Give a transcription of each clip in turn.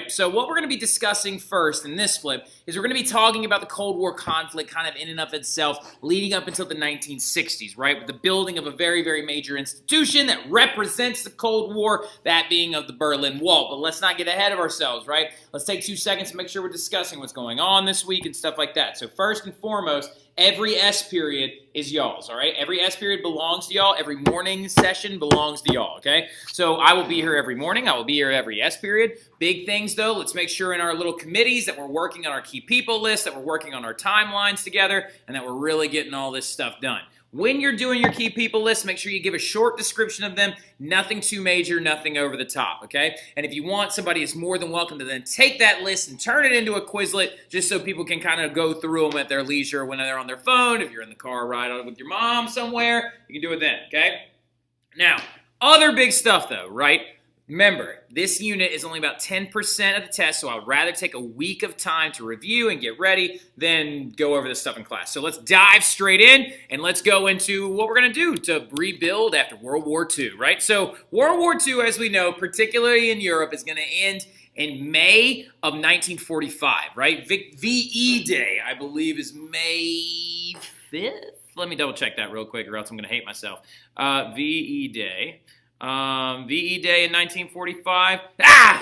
So what we're going to be discussing first in this flip is we're going to be talking about the Cold War conflict kind of in and of itself leading up until the 1960s, right? With the building of a very, very major institution that represents the Cold War, that being of the Berlin Wall. But let's not get ahead of ourselves, right? Let's take 2 seconds to make sure we're discussing what's going on this week and stuff like that. So first and foremost, every S period is y'all's, all right? Every S period belongs to y'all. Every morning session belongs to y'all, okay? So I will be here every morning. I will be here every S period. Big things, though, let's make sure in our little committees that we're working on our key people list, that we're working on our timelines together, and that we're really getting all this stuff done. When you're doing your key people list, make sure you give a short description of them, nothing too major, nothing over the top, okay? And if you want, somebody is more than welcome to then take that list and turn it into a Quizlet just so people can kind of go through them at their leisure when they're on their phone. If you're in the car ride with your mom somewhere, you can do it then, okay? Now, other big stuff though, right? Remember, this unit is only about 10% of the test, so I would rather take a week of time to review and get ready than go over this stuff in class. So let's dive straight in, and let's go into what we're going to do to rebuild after World War II, right? So World War II, as we know, particularly in Europe, is going to end in May of 1945, right? VE Day, I believe, is May 5th? Let me double check that real quick, or else I'm going to hate myself. VE Day. VE Day in 1945.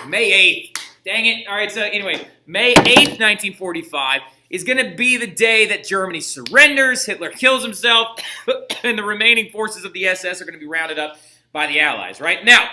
May 8th. Dang it. All right, so anyway, May 8th, 1945 is going to be the day that Germany surrenders, Hitler kills himself, and the remaining forces of the SS are going to be rounded up by the Allies, right? Now,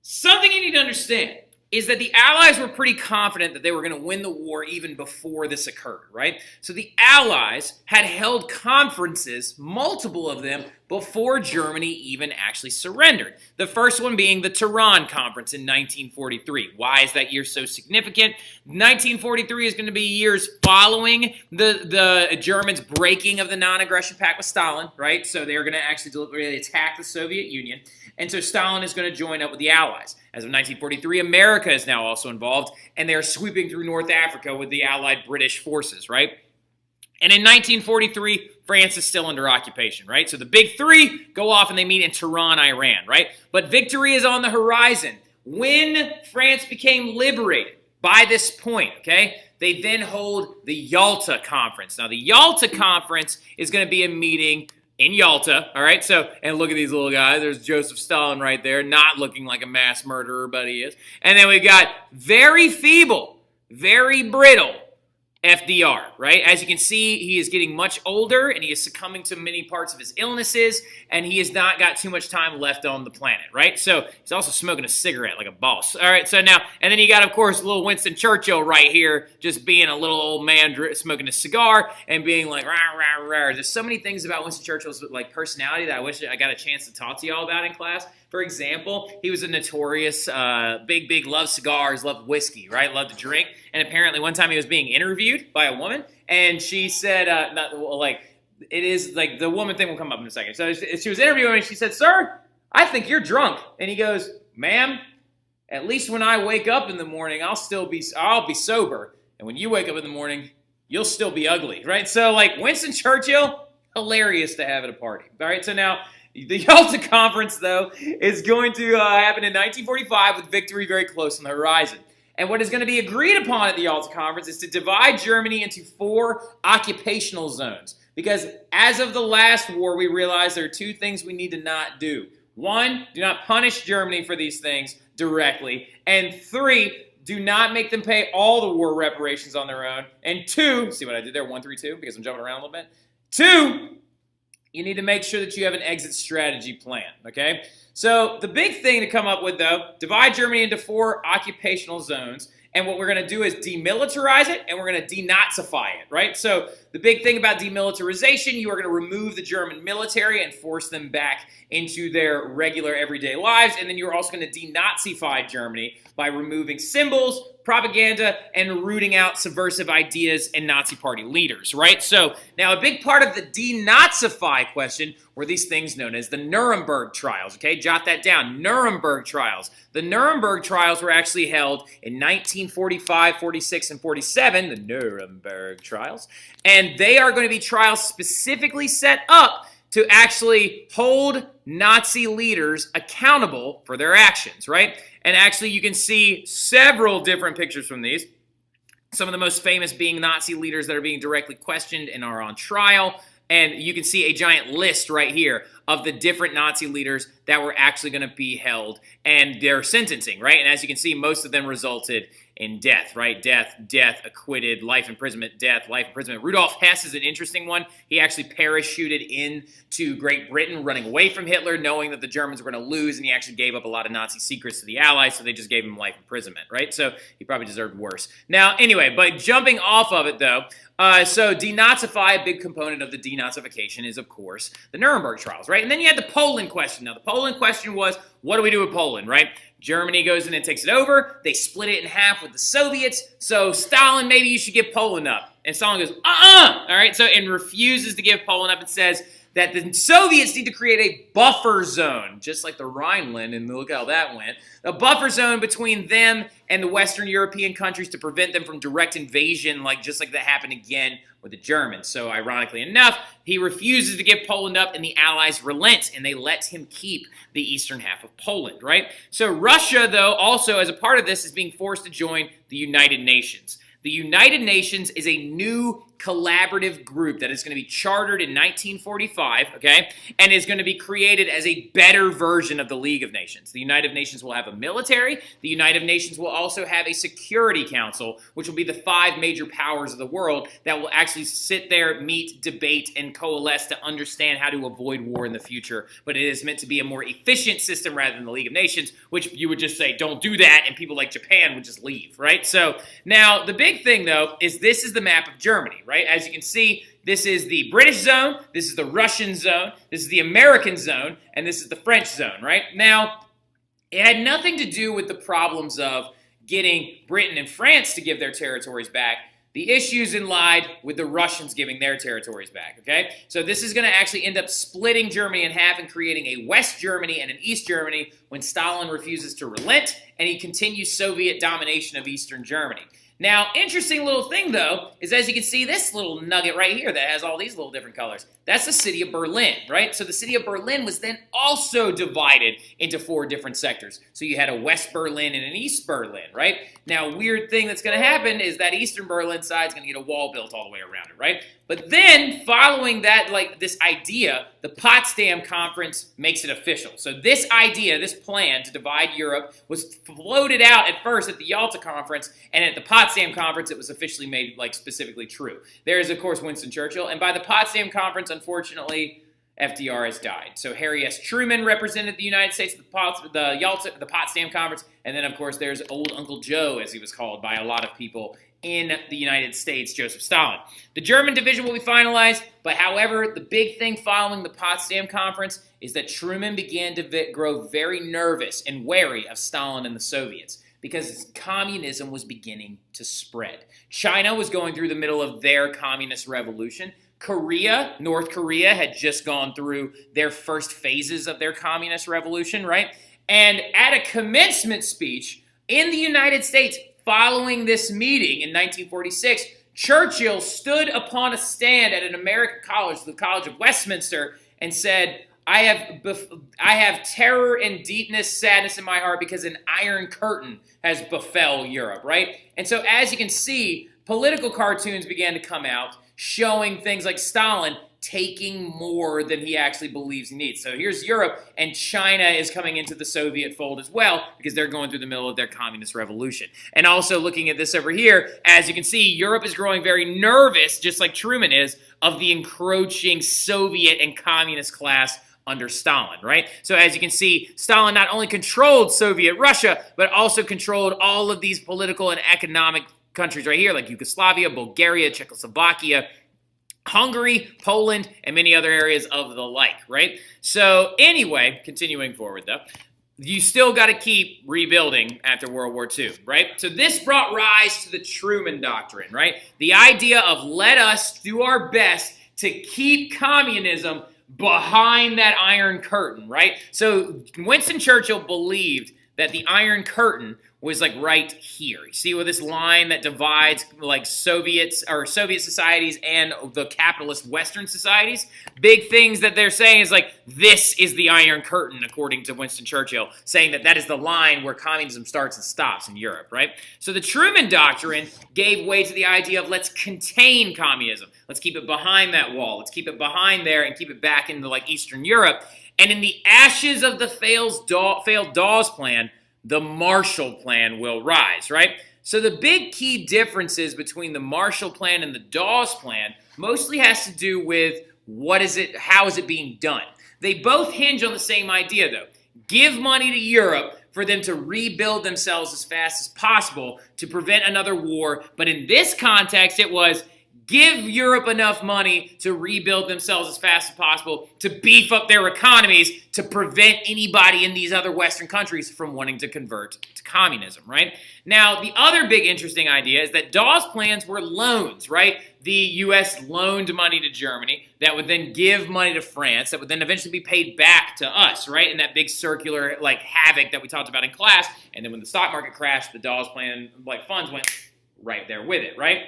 something you need to understand is that the Allies were pretty confident that they were going to win the war even before this occurred, right? So the Allies had held conferences, multiple of them, before Germany even actually surrendered. The first one being the Tehran Conference in 1943. Why is that year so significant? 1943 is going to be years following the Germans breaking of the non-aggression pact with Stalin, right? So they're going to actually deliberately attack the Soviet Union. And so Stalin is going to join up with the Allies. As of 1943, America is now also involved, and they're sweeping through North Africa with the Allied British forces, right? And in 1943, France is still under occupation, right? So the big three go off and they meet in Tehran, Iran, right? But victory is on the horizon. When France became liberated by this point, okay, they then hold the Yalta Conference. Now, the Yalta Conference is going to be a meeting in Yalta, all right? So, and look at these little guys. There's Joseph Stalin right there, not looking like a mass murderer, but he is. And then we've got very feeble, very brittle FDR, right? As you can see, he is getting much older, and he is succumbing to many parts of his illnesses, and he has not got too much time left on the planet, right? So he's also smoking a cigarette like a boss. All right, so now, and then you got, of course, little Winston Churchill right here, just being a little old man smoking a cigar and being like, rah, rah, rah. There's so many things about Winston Churchill's like personality that I wish I got a chance to talk to y'all about in class. For example, he was a notorious big, loved cigars, loved whiskey, right? Loved to drink. And apparently one time he was being interviewed by a woman, and she said, it is like the woman thing will come up in a second. So she was interviewing him, and she said, "Sir, I think you're drunk." And he goes, "Ma'am, at least when I wake up in the morning, I'll be sober. And when you wake up in the morning, you'll still be ugly," right? So like Winston Churchill, hilarious to have at a party. All right, so now the Yalta Conference, though, is going to happen in 1945 with victory very close on the horizon. And what is going to be agreed upon at the Yalta Conference is to divide Germany into 4 occupational zones. Because as of the last war, we realized there are 2 things we need to not do. 1, do not punish Germany for these things directly. And 3, do not make them pay all the war reparations on their own. And 2, see what I did there, 1, 3, 2, because I'm jumping around a little bit. 2, you need to make sure that you have an exit strategy plan, okay? So the big thing to come up with, though, divide Germany into 4 occupational zones. And what we're going to do is demilitarize it, and we're going to denazify it, right? So the big thing about demilitarization, you are going to remove the German military and force them back into their regular everyday lives. And then you're also going to denazify Germany by removing symbols, propaganda, and rooting out subversive ideas and Nazi party leaders, right? So now a big part of the denazify question were these things known as the Nuremberg trials, okay? Jot that down, Nuremberg trials. The Nuremberg trials were actually held in 1945, 46, and 47, the Nuremberg trials. And they are going to be trials specifically set up to actually hold Nazi leaders accountable for their actions, right? And actually, you can see several different pictures from these. Some of the most famous being Nazi leaders that are being directly questioned and are on trial. And you can see a giant list right here of the different Nazi leaders that were actually going to be held and their sentencing, right? And as you can see, most of them resulted in death, right? Death, acquitted, life imprisonment, death, life imprisonment. Rudolf Hess is an interesting one. He actually parachuted into Great Britain, running away from Hitler, knowing that the Germans were going to lose, and he actually gave up a lot of Nazi secrets to the Allies, so they just gave him life imprisonment, right? So he probably deserved worse. Now, anyway, but jumping off of it, though, so denazify, a big component of the denazification is, of course, the Nuremberg trials, right? And then you had the Poland question. Now, the Poland question was, what do we do with Poland, right? Germany goes in and takes it over. They split it in half with the Soviets. So Stalin, maybe you should give Poland up. And Stalin goes, all right, so, and refuses to give Poland up and says that the Soviets need to create a buffer zone, just like the Rhineland, and look how that went. A buffer zone between them and the Western European countries to prevent them from direct invasion, just like that happened again with the Germans. So ironically enough, he refuses to give Poland up, and the Allies relent, and they let him keep the eastern half of Poland, right? So Russia, though, also as a part of this, is being forced to join the United Nations. The United Nations is a new collaborative group that is going to be chartered in 1945, okay, and is going to be created as a better version of the League of Nations. The United Nations will have a military. The United Nations will also have a Security Council, which will be the 5 major powers of the world that will actually sit there, meet, debate, and coalesce to understand how to avoid war in the future. But it is meant to be a more efficient system rather than the League of Nations, which you would just say, don't do that, and people like Japan would just leave, right? So now the big thing, though, is this is the map of Germany, right? As you can see, this is the British zone, this is the Russian zone, this is the American zone, and this is the French zone, right? Now, it had nothing to do with the problems of getting Britain and France to give their territories back. The issues lied with the Russians giving their territories back, okay? So this is going to actually end up splitting Germany in half and creating a West Germany and an East Germany when Stalin refuses to relent and he continues Soviet domination of Eastern Germany. Now, interesting little thing, though, is as you can see this little nugget right here that has all these little different colors. That's the city of Berlin, right? So the city of Berlin was then also divided into 4 different sectors. So you had a West Berlin and an East Berlin, right? Now, weird thing that's going to happen is that Eastern Berlin side is going to get a wall built all the way around it, right? But then, following that, this idea, the Potsdam Conference makes it official. So this idea, this plan to divide Europe was floated out at first at the Yalta Conference, and at the Potsdam Conference, it was officially made, specifically true. There is, of course, Winston Churchill, and by the Potsdam Conference, unfortunately, FDR has died. So Harry S. Truman represented the United States at the Potsdam Conference, and then, of course, there's Old Uncle Joe, as he was called by a lot of people in the United States, Joseph Stalin. The German division will be finalized, but however, the big thing following the Potsdam Conference is that Truman began to grow very nervous and wary of Stalin and the Soviets because communism was beginning to spread. China was going through the middle of their communist revolution. North Korea had just gone through their first phases of their communist revolution, right? And at a commencement speech in the United States, following this meeting in 1946, Churchill stood upon a stand at an American college, the College of Westminster, and said, I have terror and deepness, sadness in my heart because an iron curtain has befell Europe, right? And so as you can see, political cartoons began to come out showing things like Stalin taking more than he actually believes he needs. So here's Europe, and China is coming into the Soviet fold as well because they're going through the middle of their communist revolution. And also looking at this over here, as you can see, Europe is growing very nervous, just like Truman is, of the encroaching Soviet and communist class under Stalin, right? So as you can see, Stalin not only controlled Soviet Russia, but also controlled all of these political and economic countries right here, like Yugoslavia, Bulgaria, Czechoslovakia, Hungary, Poland, and many other areas of the like, right? So anyway, continuing forward though, you still got to keep rebuilding after World War II, right? So this brought rise to the Truman Doctrine, right? The idea of let us do our best to keep communism behind that Iron Curtain, right? So Winston Churchill believed that the Iron Curtain was like right here. You see with this line that divides like Soviet societies and the capitalist Western societies? Big things that they're saying is like, this is the Iron Curtain, according to Winston Churchill, saying that that is the line where communism starts and stops in Europe, right? So the Truman Doctrine gave way to the idea of let's contain communism. Let's keep it behind that wall. Let's keep it behind there and keep it back into like Eastern Europe. And in the ashes of the failed Dawes Plan, the Marshall Plan will rise, right? So the big key differences between the Marshall Plan and the Dawes Plan mostly has to do with how is it being done. They both hinge on the same idea, though. Give money to Europe for them to rebuild themselves as fast as possible to prevent another war. But in this context, it was give Europe enough money to rebuild themselves as fast as possible, to beef up their economies, to prevent anybody in these other Western countries from wanting to convert to communism, right? Now, the other big interesting idea is that Dawes plans were loans, right? The U.S. loaned money to Germany that would then give money to France that would then eventually be paid back to us, right? In that big circular, like, havoc that we talked about in class. And then when the stock market crashed, the Dawes plan, like, funds went right there with it, right?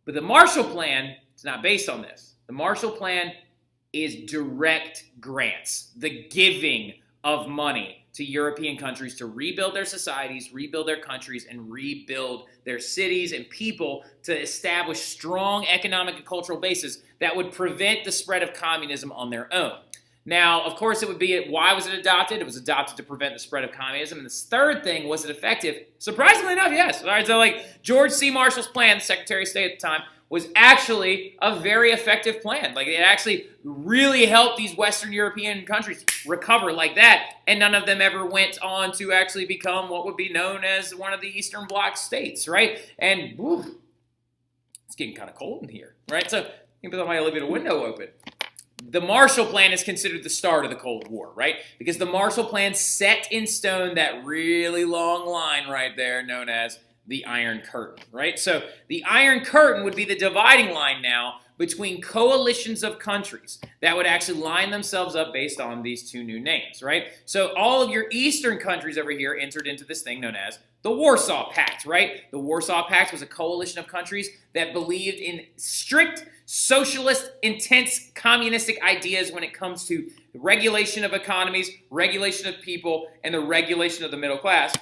But the Marshall Plan is not based on this. The Marshall Plan is direct grants, the giving of money to European countries to rebuild their societies, rebuild their countries, and rebuild their cities and people to establish strong economic and cultural bases that would prevent the spread of communism on their own. Now, of course, it would be, why was it adopted? It was adopted to prevent the spread of communism. And this third thing, was it effective? Surprisingly enough, yes. All right, so like George C. Marshall's plan, the Secretary of State at the time, was actually a very effective plan. Like it actually really helped these Western European countries recover like that. And none of them ever went on to actually become what would be known as one of the Eastern Bloc states, right? And whew, it's getting kind of cold in here, right? So you can put my elevator window open. The Marshall Plan is considered the start of the Cold War, right? Because the Marshall Plan set in stone that really long line right there known as the Iron Curtain, right? So the Iron Curtain would be the dividing line now between coalitions of countries that would actually line themselves up based on these two new names, right? So all of your Eastern countries over here entered into this thing known as the Warsaw Pact, right? The Warsaw Pact was a coalition of countries that believed in strict socialist, intense communistic ideas when it comes to regulation of economies, regulation of people, and the regulation of the middle class.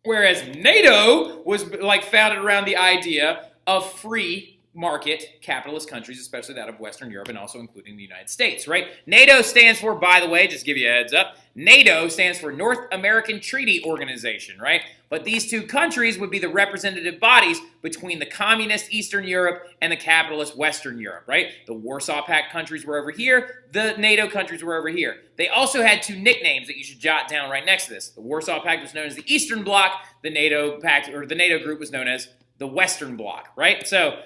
Whereas NATO was like founded around the idea of free market capitalist countries, especially that of Western Europe and also including the United States, right? NATO stands for, by the way, just give you a heads up, NATO stands for North American Treaty Organization, right? But these two countries would be the representative bodies between the communist Eastern Europe and the capitalist Western Europe, right? The Warsaw Pact countries were over here, the NATO countries were over here. They also had two nicknames that you should jot down right next to this. The Warsaw Pact was known as the Eastern Bloc, the NATO Pact, or the NATO group was known as the Western Bloc, right? So,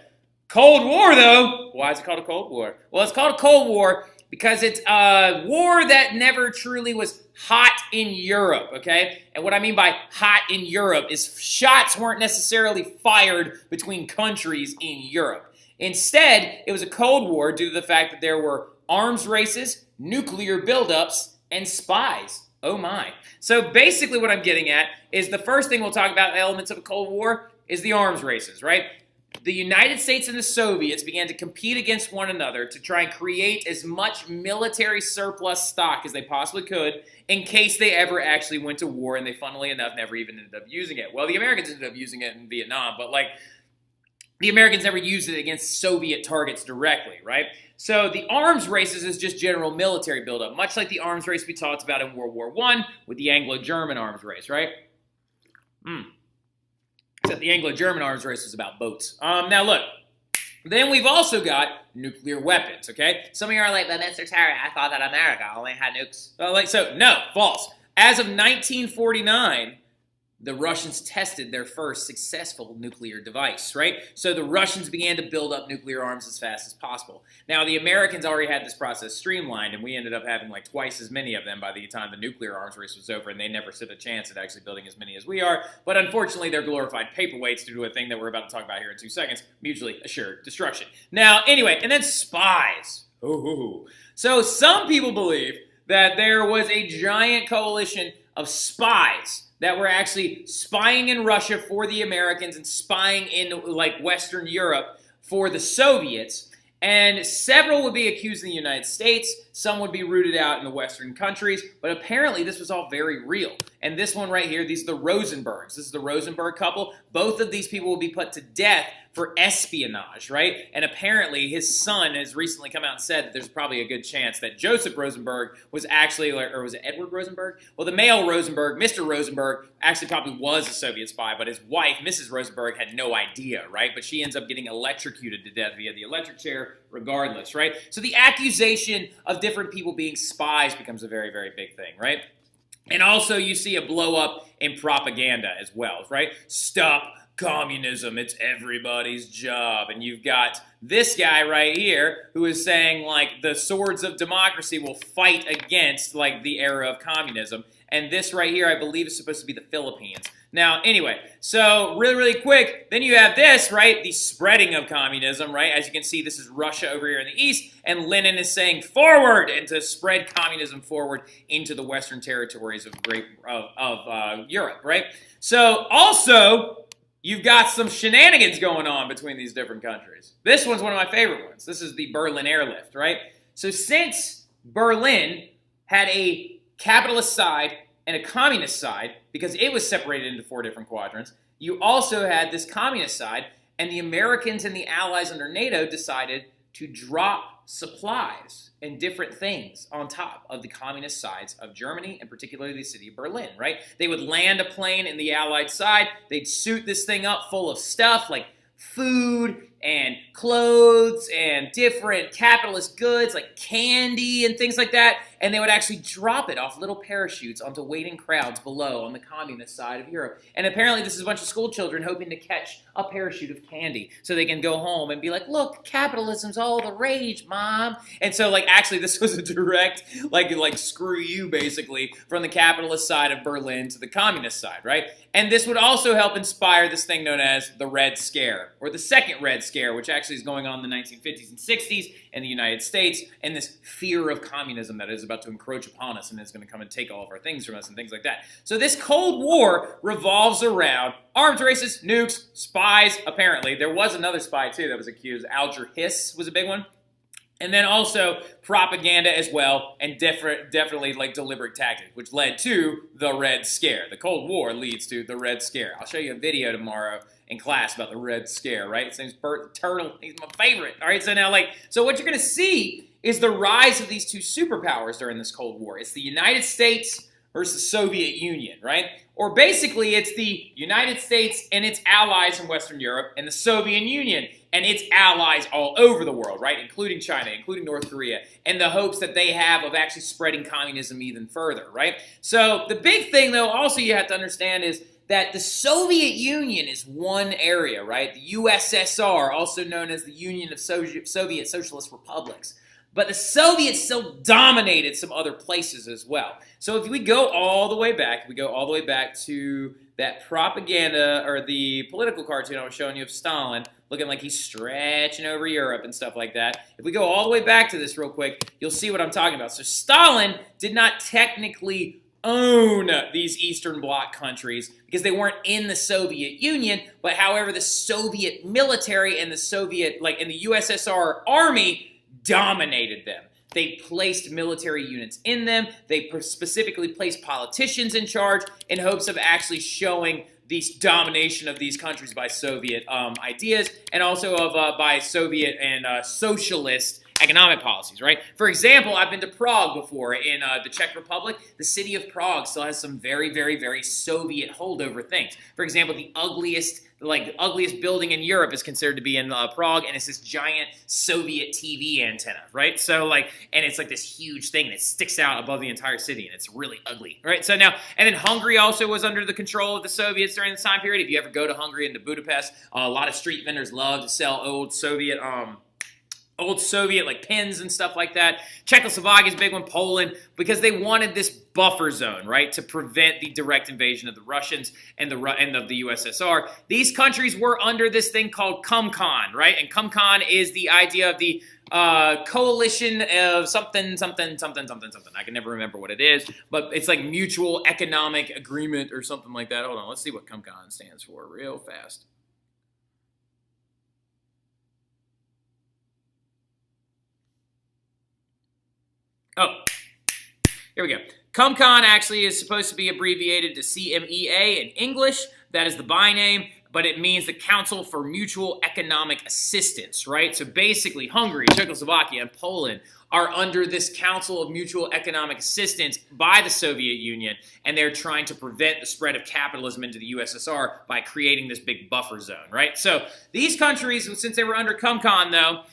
Cold War, though, why is it called a Cold War? Well, it's called a Cold War because it's a war that never truly was hot in Europe, okay? And what I mean by hot in Europe is shots weren't necessarily fired between countries in Europe. Instead, it was a Cold War due to the fact that there were arms races, nuclear buildups, and spies. Oh my. So basically what I'm getting at is the first thing we'll talk about, elements of a Cold War, is the arms races, right? The United States and the Soviets began to compete against one another to try and create as much military surplus stock as they possibly could in case they ever actually went to war, and they, funnily enough, never even ended up using it. Well, the Americans ended up using it in Vietnam, but like the Americans never used it against Soviet targets directly, right? So the arms races is just general military buildup, much like the arms race we talked about in World War I with the Anglo-German arms race, right? Except the Anglo-German arms race was about boats. Now look, then we've also got nuclear weapons, okay? Some of you are like, but Mr. Terry, I thought that America only had nukes. No, false. As of 1949, the Russians tested their first successful nuclear device, right? So the Russians began to build up nuclear arms as fast as possible. Now, the Americans already had this process streamlined, and we ended up having like twice as many of them by the time the nuclear arms race was over, and they never stood a chance at actually building as many as we are. But unfortunately, they're glorified paperweights due to a thing that we're about to talk about here in 2 seconds, mutually assured destruction. Now, anyway, and then spies. Ooh. So some people believe that there was a giant coalition of spies that were actually spying in Russia for the Americans and spying in like Western Europe for the Soviets. And several would be accused in the United States. Some would be rooted out in the Western countries. But apparently this was all very real. And this one right here, these are the Rosenbergs. This is the Rosenberg couple. Both of these people will be put to death for espionage, right? And apparently his son has recently come out and said that there's probably a good chance that Joseph Rosenberg was actually, or was it Edward Rosenberg? Well, the male Rosenberg, Mr. Rosenberg, actually probably was a Soviet spy, but his wife, Mrs. Rosenberg, had no idea, right? But she ends up getting electrocuted to death via the electric chair regardless, right? So the accusation of different people being spies becomes a very, very big thing, right? And also you see a blow up in propaganda as well, right? Stop communism, it's everybody's job. And you've got this guy right here who is saying like the swords of democracy will fight against like the era of communism. And this right here I believe is supposed to be the Philippines. Now, anyway, so really, really quick, then you have this, right, the spreading of communism, right? As you can see, this is Russia over here in the east, and Lenin is saying forward, and to spread communism forward into the western territories of Europe, right? So, also, you've got some shenanigans going on between these different countries. This one's one of my favorite ones. This is the Berlin airlift, right? So, since Berlin had a capitalist side and a communist side, because it was separated into 4 different quadrants, you also had this communist side, and the Americans and the allies under NATO decided to drop supplies and different things on top of the communist sides of Germany, and particularly the city of Berlin, right? They would land a plane in the allied side, they'd suit this thing up full of stuff like food and clothes and different capitalist goods like candy and things like that, and they would actually drop it off little parachutes onto waiting crowds below on the communist side of Europe. And apparently this is a bunch of school children hoping to catch a parachute of candy so they can go home and be like, look, capitalism's all the rage, Mom. And so like actually this was a direct like screw you basically from the capitalist side of Berlin to the communist side, right? And this would also help inspire this thing known as the Red Scare, or the second Red Scare, which actually is going on in the 1950s and 60s in the United States, and this fear of communism that is about to encroach upon us and is going to come and take all of our things from us and things like that. So this Cold War revolves around arms races, nukes, spies, apparently. There was another spy, too, that was accused. Alger Hiss was a big one. And then also propaganda as well, and definitely like deliberate tactics, which led to the Red Scare. The Cold War leads to the Red Scare. I'll show you a video tomorrow in class about the Red Scare, right? His name's Bert Turtle. He's my favorite. All right, so now so what you're going to see is the rise of these two superpowers during this Cold War. It's the United States versus the Soviet Union, right? Or basically, it's the United States and its allies in Western Europe and the Soviet Union and its allies all over the world, right? Including China, including North Korea, and the hopes that they have of actually spreading communism even further, right? So the big thing, though, also you have to understand is that the Soviet Union is one area, right? The USSR, also known as the Union of Soviet Socialist Republics. But the Soviets still dominated some other places as well. So if we go all the way back, to that propaganda or the political cartoon I was showing you of Stalin, looking like he's stretching over Europe and stuff like that. If we go all the way back to this real quick, you'll see what I'm talking about. So Stalin did not technically own these Eastern Bloc countries because they weren't in the Soviet Union, but however, the Soviet military and the Soviet, and the USSR army dominated them. They placed military units in them. They specifically placed politicians in charge in hopes of actually showing the domination of these countries by Soviet ideas, and also of by Soviet and socialist economic policies, right? For example, I've been to Prague before in the Czech Republic. The city of Prague still has some very, very, very Soviet holdover things. For example, the ugliest building in Europe is considered to be in Prague, and it's this giant Soviet TV antenna, right? So and it's like this huge thing that sticks out above the entire city, and it's really ugly, right? So now, and then Hungary also was under the control of the Soviets during this time period. If you ever go to Hungary and to Budapest, a lot of street vendors love to sell old Soviet like pins and stuff like that. Czechoslovakia is a big one, Poland, because they wanted this buffer zone, right, to prevent the direct invasion of the Russians and of the USSR. These countries were under this thing called Comcon, right? And Comcon is the idea of the coalition of something. I can never remember what it is, but it's like mutual economic agreement or something like that. Hold on, let's see what CumCon stands for real fast. Oh, here we go. CumCon actually is supposed to be abbreviated to CMEA in English. That is the by name, but it means the Council for Mutual Economic Assistance, right? So basically, Hungary, Czechoslovakia, and Poland are under this Council of Mutual Economic Assistance by the Soviet Union, and they're trying to prevent the spread of capitalism into the USSR by creating this big buffer zone, right? So these countries, since they were under CumCon, though,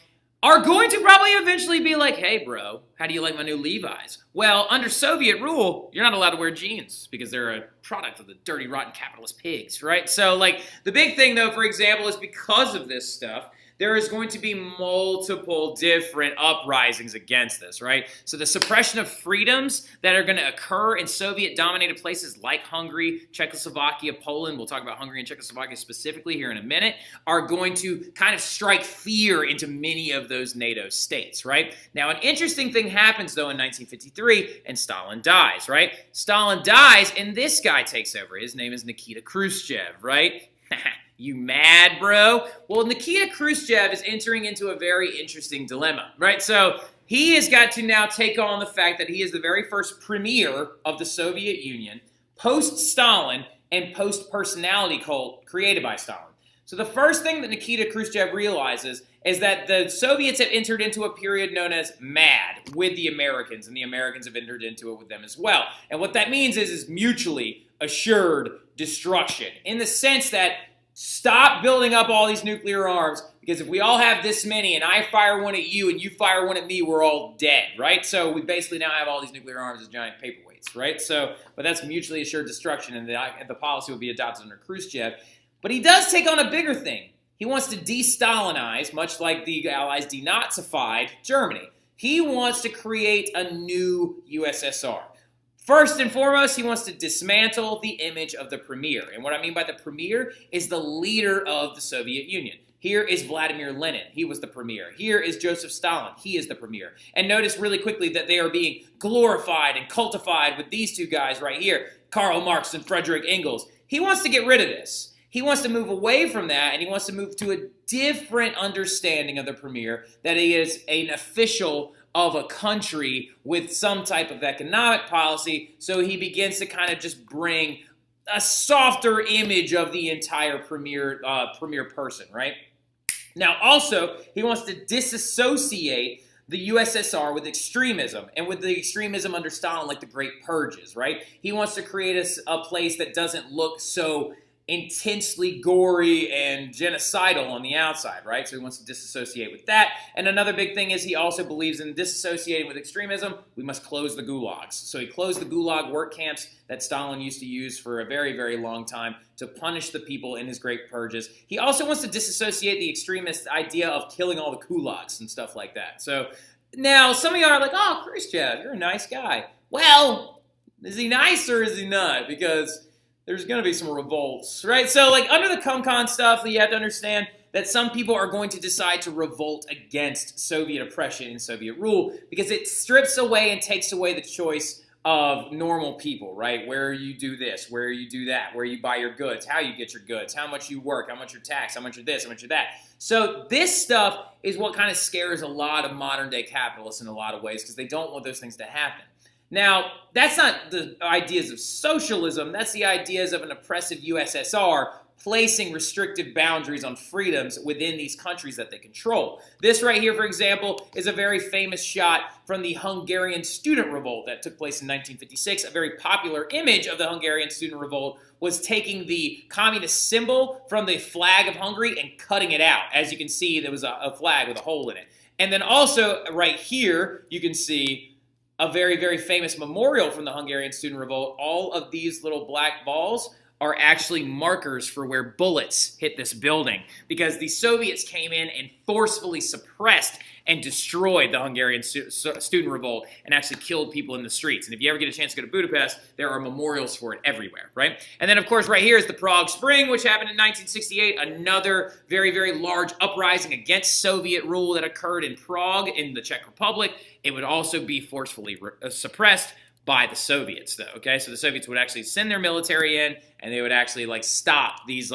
are going to probably eventually be like, hey, bro, how do you like my new Levi's? Well, under Soviet rule, you're not allowed to wear jeans because they're a product of the dirty, rotten capitalist pigs, right? So, like, the big thing, though, for example, is because of this stuff, there is going to be multiple different uprisings against this, right? So the suppression of freedoms that are going to occur in Soviet-dominated places like Hungary, Czechoslovakia, Poland, we'll talk about Hungary and Czechoslovakia specifically here in a minute, are going to kind of strike fear into many of those NATO states, right? Now, an interesting thing happens, though, in 1953, and Stalin dies, right? Stalin dies, and this guy takes over. His name is Nikita Khrushchev, right? You mad, bro? Well, Nikita Khrushchev is entering into a very interesting dilemma, right? So he has got to now take on the fact that he is the very first premier of the Soviet Union, post-Stalin and post-personality cult created by Stalin. So the first thing that Nikita Khrushchev realizes is that the Soviets have entered into a period known as MAD with the Americans, and the Americans have entered into it with them as well. And what that means is mutually assured destruction, in the sense that stop building up all these nuclear arms, because if we all have this many and I fire one at you and you fire one at me, we're all dead, right? So we basically now have all these nuclear arms as giant paperweights, right? So, but that's mutually assured destruction, and the policy will be adopted under Khrushchev. But he does take on a bigger thing. He wants to de-Stalinize, much like the Allies denazified Germany. He wants to create a new USSR. First and foremost, he wants to dismantle the image of the premier. And what I mean by the premier is the leader of the Soviet Union. Here is Vladimir Lenin. He was the premier. Here is Joseph Stalin. He is the premier. And notice really quickly that they are being glorified and cultified with these two guys right here, Karl Marx and Frederick Engels. He wants to get rid of this. He wants to move away from that, and he wants to move to a different understanding of the premier, that he is an official of a country with some type of economic policy. So he begins to kind of just bring a softer image of the entire premier person, right? Now, also, he wants to disassociate the USSR with extremism, and with the extremism under Stalin, like the Great Purges, right? He wants to create a place that doesn't look so intensely gory and genocidal on the outside, right? So he wants to disassociate with that. And another big thing is he also believes in disassociating with extremism. We must close the gulags. So he closed the gulag work camps that Stalin used to use for a very, very long time to punish the people in his Great Purges. He also wants to disassociate the extremist idea of killing all the kulaks and stuff like that. So now some of y'all are like, oh, Khrushchev, you're a nice guy. Well, is he nice or is he not? Because there's going to be some revolts, right? So, like, under the CumCon stuff, you have to understand that some people are going to decide to revolt against Soviet oppression and Soviet rule because it strips away and takes away the choice of normal people, right? Where you do this, where you do that, where you buy your goods, how you get your goods, how much you work, how much you're taxed, how much you're this, how much you're that. So this stuff is what kind of scares a lot of modern-day capitalists in a lot of ways because they don't want those things to happen. Now, that's not the ideas of socialism. That's the ideas of an oppressive USSR placing restrictive boundaries on freedoms within these countries that they control. This right here, for example, is a very famous shot from the Hungarian student revolt that took place in 1956. A very popular image of the Hungarian student revolt was taking the communist symbol from the flag of Hungary and cutting it out. As you can see, there was a flag with a hole in it. And then also, right here, you can see a very, very famous memorial from the Hungarian student revolt. All of these little black balls are actually markers for where bullets hit this building, because the Soviets came in and forcefully suppressed and destroyed the Hungarian student revolt and actually killed people in the streets. And if you ever get a chance to go to Budapest, there are memorials for it everywhere, right? And then, of course, right here is the Prague Spring, which happened in 1968, another very, very large uprising against Soviet rule that occurred in Prague in the Czech Republic. It would also be forcefully suppressed by the Soviets, though, okay? So the Soviets would actually send their military in, and they would actually, like, stop these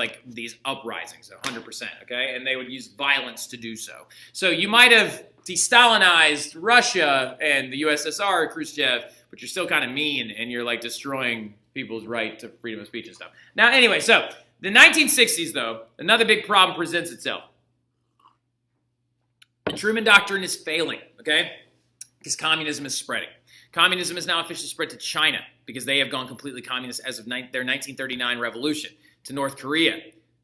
uprisings, 100%, okay? And they would use violence to do so. So you might have de-Stalinized Russia and the USSR, Khrushchev, but you're still kind of mean, and you're, like, destroying people's right to freedom of speech and stuff. Now, anyway, so the 1960s, though, another big problem presents itself. The Truman Doctrine is failing, okay? Because communism is spreading. Communism is now officially spread to China because they have gone completely communist as of their 1939 revolution, to North Korea,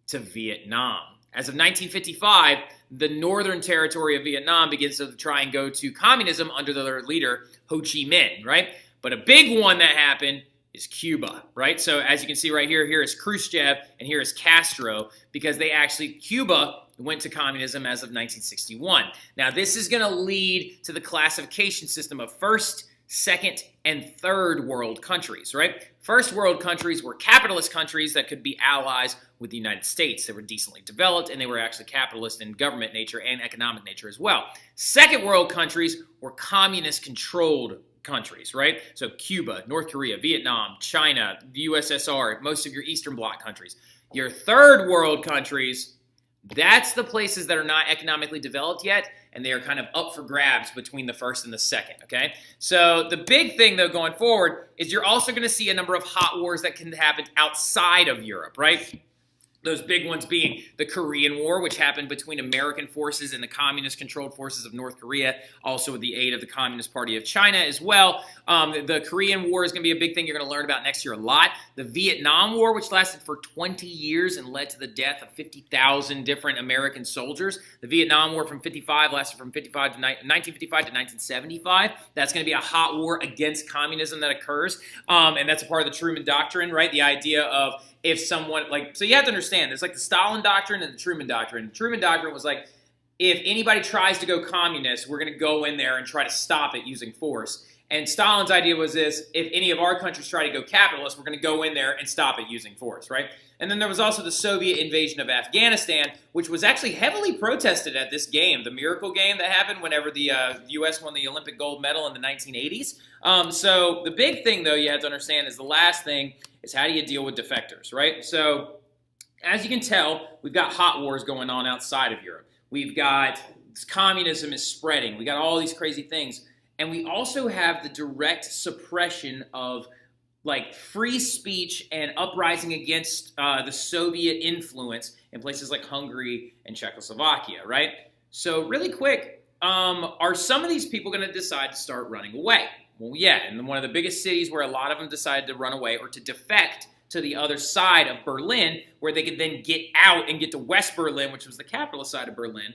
to Vietnam. As of 1955, the northern territory of Vietnam begins to try and go to communism under their leader, Ho Chi Minh, right? But a big one that happened is Cuba, right? So as you can see right here, here is Khrushchev and here is Castro, because Cuba went to communism as of 1961. Now, this is going to lead to the classification system of first, second, and third world countries, right? First world countries were capitalist countries that could be allies with the United States. They were decently developed, and they were actually capitalist in government nature and economic nature as well. Second world countries were communist-controlled countries, right? So Cuba, North Korea, Vietnam, China, the USSR, most of your Eastern Bloc countries. Your third world countries, that's the places that are not economically developed yet, and they are kind of up for grabs between the first and the second, okay? So the big thing, though, going forward is you're also going to see a number of hot wars that can happen outside of Europe, right? Those big ones being the Korean War, which happened between American forces and the communist-controlled forces of North Korea, also with the aid of the Communist Party of China as well. The Korean War is going to be a big thing you're going to learn about next year a lot. The Vietnam War, which lasted for 20 years and led to the death of 50,000 different American soldiers. The Vietnam War lasted from 1955 to 1975. That's going to be a hot war against communism that occurs, and that's a part of the Truman Doctrine, right? The idea of if someone, so you have to understand, there's like the Stalin Doctrine and the Truman Doctrine. The Truman Doctrine was like, if anybody tries to go communist, we're going to go in there and try to stop it using force. And Stalin's idea was this: if any of our countries try to go capitalist, we're going to go in there and stop it using force, right? And then there was also the Soviet invasion of Afghanistan, which was actually heavily protested at this game, the miracle game that happened whenever the U.S. won the Olympic gold medal in the 1980s. So the big thing, though, you have to understand is the last thing is how do you deal with defectors, right? So as you can tell, we've got hot wars going on outside of Europe. We've got communism is spreading. We got all these crazy things. And we also have the direct suppression of free speech and uprising against the Soviet influence in places like Hungary and Czechoslovakia, right? So really quick, are some of these people going to decide to start running away? Well, yeah, and one of the biggest cities where a lot of them decided to run away or to defect to the other side of Berlin, where they could then get out and get to West Berlin, which was the capitalist side of Berlin,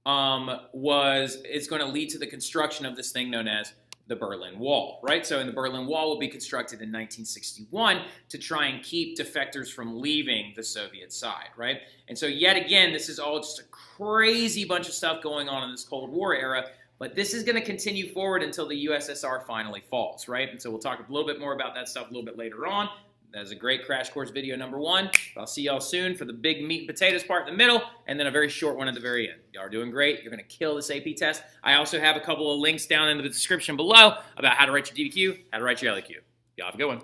it's going to lead to the construction of this thing known as the Berlin Wall, right? So the Berlin Wall will be constructed in 1961 to try and keep defectors from leaving the Soviet side, right? And so yet again, this is all just a crazy bunch of stuff going on in this Cold War era, but this is going to continue forward until the USSR finally falls, right? And so we'll talk a little bit more about that stuff a little bit later on. That is a great crash course video number 1. I'll see y'all soon for the big meat and potatoes part in the middle, and then a very short one at the very end. Y'all are doing great. You're going to kill this AP test. I also have a couple of links down in the description below about how to write your DDQ, how to write your LEQ. Y'all have a good one.